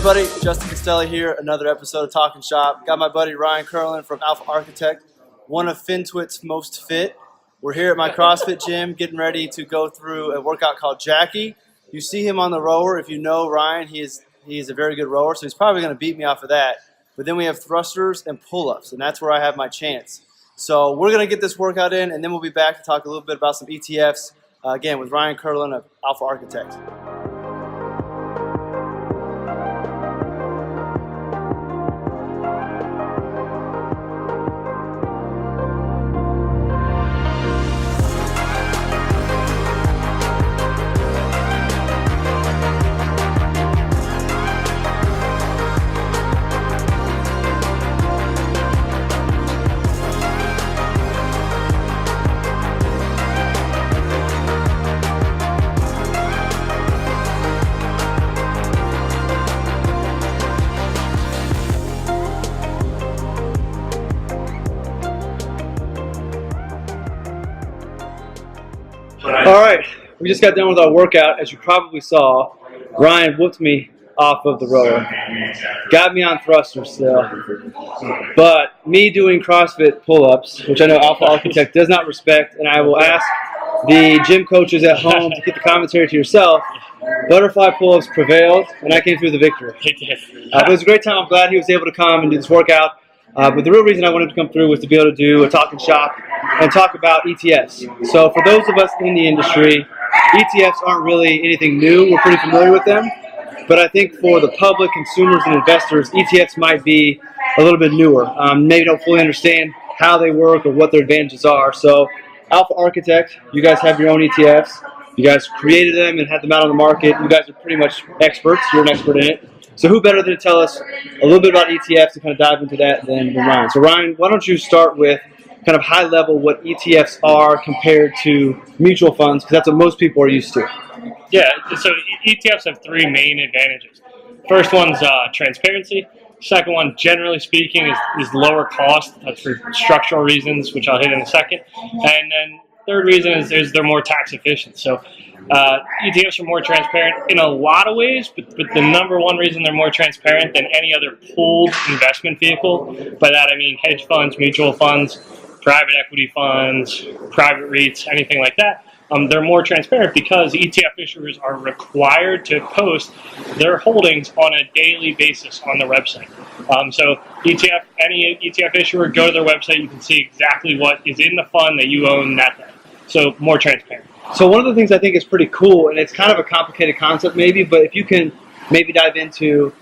everybody, Justin Costelli here, another episode of Talkin Shop. Got my buddy Ryan Kirlin from Alpha Architect, one of FinTwit's most fit. We're here at my CrossFit gym getting ready to go through a workout called Jackie. You see him on the rower. If you know Ryan, he is a very good rower, so he's probably going to beat me off of that. But then we have thrusters and pull-ups, and that's where I have my chance. So we're going to get this workout in, and then we'll be back to talk a little bit about some ETFs, again, with Ryan Kirlin of Alpha Architect. All right, we just got done with our workout. As you probably saw, Ryan whooped me off of the rower. Got me on thrusters still. But me doing CrossFit pull-ups, which I know Alpha Architect does not respect, and I will ask the gym coaches at home to get the commentary to yourself, butterfly pull-ups prevailed, and I came through the victory. It was a great time. I'm glad he was able to come and do this workout. But the real reason I wanted to come through was to be able to do a Talkin Shop and talk about ETFs. So for those of us in the industry, ETFs aren't really anything new. We're pretty familiar with them. But I think for the public, consumers, and investors, ETFs might be a little bit newer. Maybe don't fully understand how they work or what their advantages are. So Alpha Architect, you guys have your own ETFs. You guys created them and had them out on the market. You guys are pretty much experts. You're an expert in it. So who better than to tell us a little bit about ETFs and kind of dive into that than Ryan? So Ryan, why don't you start with kind of high level what ETFs are compared to mutual funds, because that's what most people are used to. Yeah, so ETFs have three main advantages. First one's transparency. Second one, generally speaking, is lower cost. That's for structural reasons, which I'll hit in a second. And then third reason is they're more tax efficient. So ETFs are more transparent in a lot of ways, but the number one reason they're more transparent than any other pooled investment vehicle, by that I mean hedge funds, mutual funds, private equity funds, private REITs, anything like that, they're more transparent because ETF issuers are required to post their holdings on a daily basis on their website. So any ETF issuer, go to their website, you can see exactly what is in the fund that you own that day. So more transparent. So one of the things I think is pretty cool, and it's kind of a complicated concept maybe, but if you can maybe dive into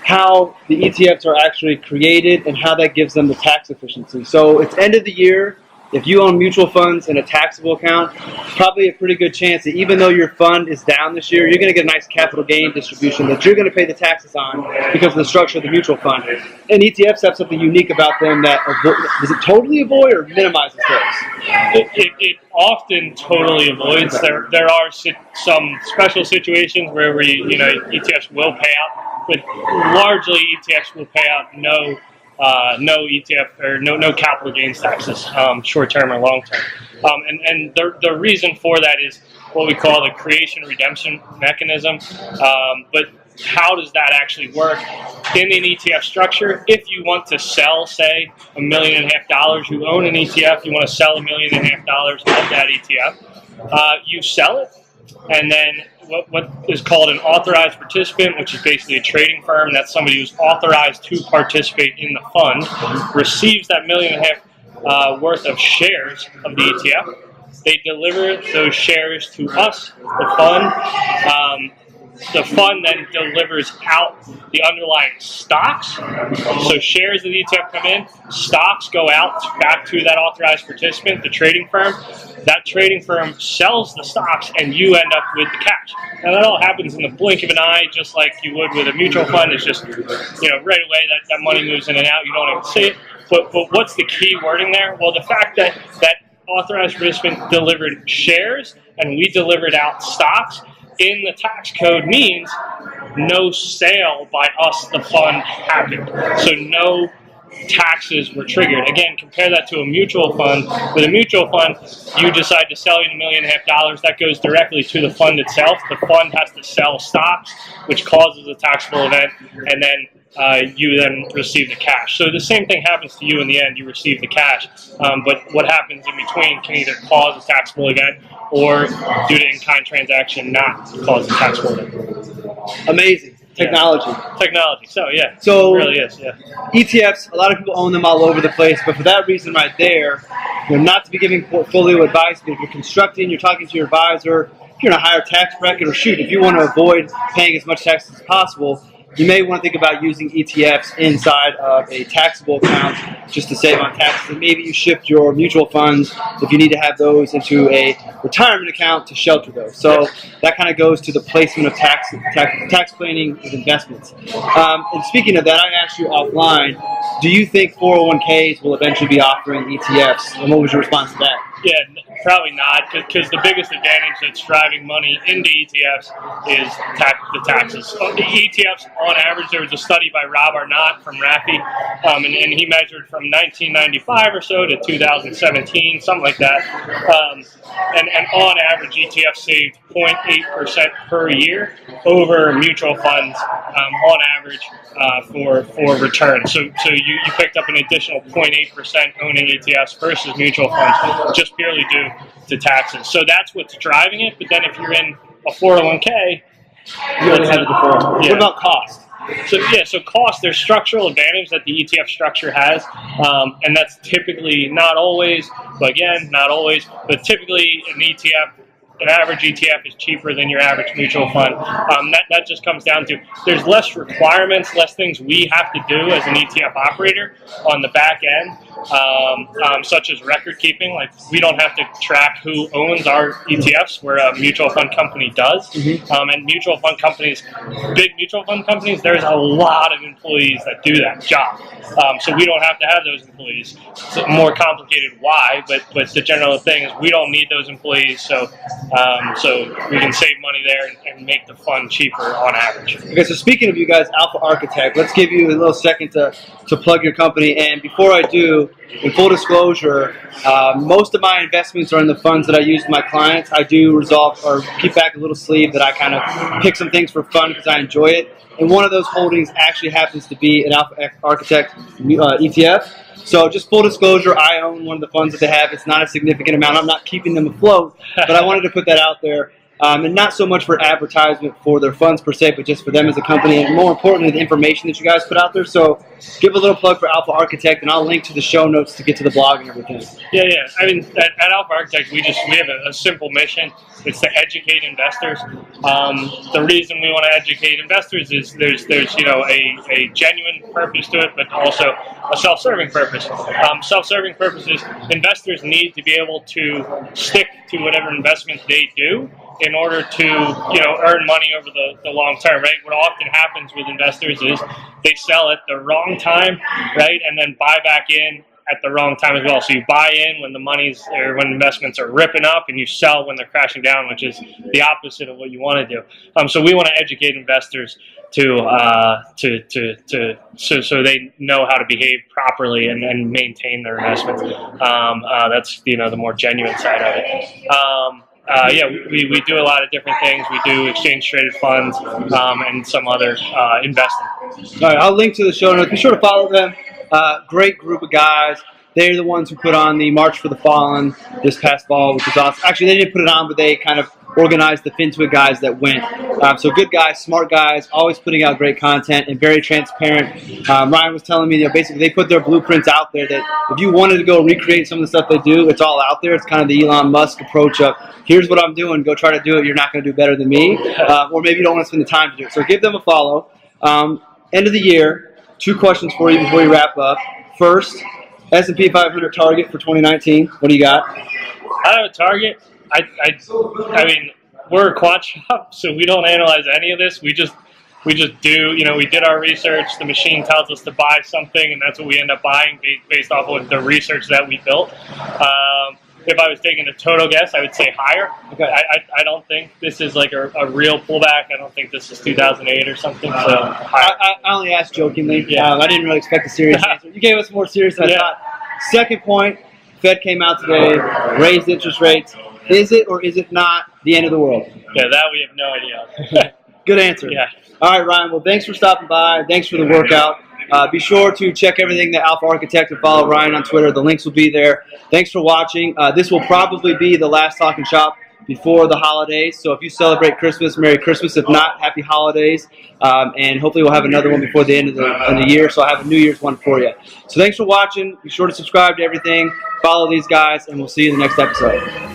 how the ETFs are actually created and how that gives them the tax efficiency. So it's end of the year. If you own mutual funds in a taxable account, probably a pretty good chance that even though your fund is down this year, you're going to get a nice capital gain distribution that you're going to pay the taxes on because of the structure of the mutual fund. And ETFs have something unique about them that does it totally avoid or minimizes those? It often totally avoids. There are some special situations where ETFs will pay out, but largely ETFs will pay out no ETF or no capital gains taxes, short term or long term. And the reason for that is what we call the creation redemption mechanism. But how does that actually work in an ETF structure? If you want to sell, say, $1.5 million, you own an ETF, you want to sell $1.5 million of that ETF, you sell it, and then what is called an authorized participant, which is basically a trading firm, that's somebody who's authorized to participate in the fund, receives that $1.5 million worth of shares of the ETF. They deliver those shares to us, the fund. The fund then delivers out the underlying stocks. So shares of the ETF come in, stocks go out back to that authorized participant, the trading firm. That trading firm sells the stocks and you end up with the cash. Now that all happens in the blink of an eye, just like you would with a mutual fund. It's just, right away that money moves in and out, you don't even see it. But what's the key wording there? Well, the fact that authorized participant delivered shares and we delivered out stocks in the tax code means no sale by us, the fund, happened. So no taxes were triggered. Again, compare that to a mutual fund. With a mutual fund, you decide to sell in $1.5 million. That goes directly to the fund itself. The fund has to sell stocks, which causes a taxable event, and then you then receive the cash. So the same thing happens to you in the end. You receive the cash, but what happens in between can either cause a taxable event or, due to in-kind transaction, not cause a taxable event. Amazing. Technology. Yeah. Technology. So yeah, so it really is. Yeah. ETFs, a lot of people own them all over the place, but for that reason right there, not to be giving portfolio advice, but if you're constructing, you're talking to your advisor, if you're in a higher tax bracket, or shoot, if you want to avoid paying as much taxes as possible, you may want to think about using ETFs inside of a taxable account just to save on taxes. And maybe you shift your mutual funds, if you need to have those, into a retirement account to shelter those. So that kind of goes to the placement of tax planning with investments. And speaking of that, I asked you offline, do you think 401ks will eventually be offering ETFs? And what was your response to that? Yeah, probably not, because the biggest advantage that's driving money into ETFs is the taxes. The ETFs, on average, there was a study by Rob Arnott from RAFI, and he measured from 1995 or so to 2017, something like that. And on average, ETFs saved 0.8% per year over mutual funds on average for return. So you picked up an additional 0.8% owning ETFs versus mutual funds, just purely due to taxes. So that's what's driving it. But then if you're in a 401k, you already had it before. Yeah. What about cost? So cost, there's structural advantage that the ETF structure has, and that's typically not always, but again, not always, but typically an average ETF is cheaper than your average mutual fund. That just comes down to there's less requirements, less things we have to do as an ETF operator on the back end, such as record keeping. Like, we don't have to track who owns our ETFs, where a mutual fund company does. And mutual fund companies, big mutual fund companies, there's a lot of employees that do that job. So we don't have to have those employees. It's more complicated why, but the general thing is we don't need those employees, so we can save money there and make the fund cheaper on average. Okay, so speaking of you guys, Alpha Architect, let's give you a little second to plug your company. And before I do, in full disclosure, most of my investments are in the funds that I use with my clients. I do resolve or keep back a little sleeve that I kind of pick some things for fun because I enjoy it. And one of those holdings actually happens to be an Alpha Architect ETF. So just full disclosure, I own one of the funds that they have. It's not a significant amount. I'm not keeping them afloat, but I wanted to put that out there. And not so much for advertisement for their funds per se, but just for them as a company, and more importantly, the information that you guys put out there. So give a little plug for Alpha Architect, and I'll link to the show notes to get to the blog and everything. Yeah. I mean, at Alpha Architect, we have a simple mission. It's to educate investors. The reason we want to educate investors is there's a genuine purpose to it, but also a self-serving purpose. Self-serving purpose is investors need to be able to stick to whatever investment they do in order to earn money over the long term, right? What often happens with investors is they sell at the wrong time, right, and then buy back in at the wrong time as well. So you buy in when when investments are ripping up, and you sell when they're crashing down, which is the opposite of what you want to do. So we want to educate investors so they know how to behave properly and maintain their investments. That's the more genuine side of it. We do a lot of different things. We do exchange-traded funds and some other investing. All right, I'll link to the show notes. Be sure to follow them. Great group of guys. They're the ones who put on the March for the Fallen this past fall, which was awesome. Actually, they didn't put it on, but they kind of organized the FinTwig guys that went. So good guys, smart guys, always putting out great content and very transparent. Ryan was telling me, basically they put their blueprints out there that if you wanted to go recreate some of the stuff they do, it's all out there. It's kind of the Elon Musk approach of, here's what I'm doing, go try to do it. You're not going to do better than me. Or maybe you don't want to spend the time to do it. So give them a follow. End of the year, 2 questions for you before you wrap up. First, S&P 500 target for 2019. What do you got? I have a target. I mean, we're a quant shop, so we don't analyze any of this. We just do, we did our research. The machine tells us to buy something, and that's what we end up buying based off of the research that we built. if I was taking a total guess, I would say higher. Okay. I don't think this is like a real pullback. I don't think this is 2008 or something. So I only asked jokingly. Yeah. I didn't really expect a serious answer. You gave us more serious than I Yeah. thought. Second point, Fed came out today, raised interest rates. Is it or is it not the end of the world? Yeah, that we have no idea. Good answer. Yeah. All right, Ryan. Well, thanks for stopping by. Thanks for the workout. Be sure to check everything that Alpha Architect and follow Ryan on Twitter. The links will be there. Thanks for watching. This will probably be the last Talkin' Shop before the holidays. So if you celebrate Christmas, Merry Christmas. If not, Happy Holidays. And hopefully we'll have another one before the end of the year. So I have a New Year's one for you. So thanks for watching. Be sure to subscribe to everything. Follow these guys, and we'll see you in the next episode.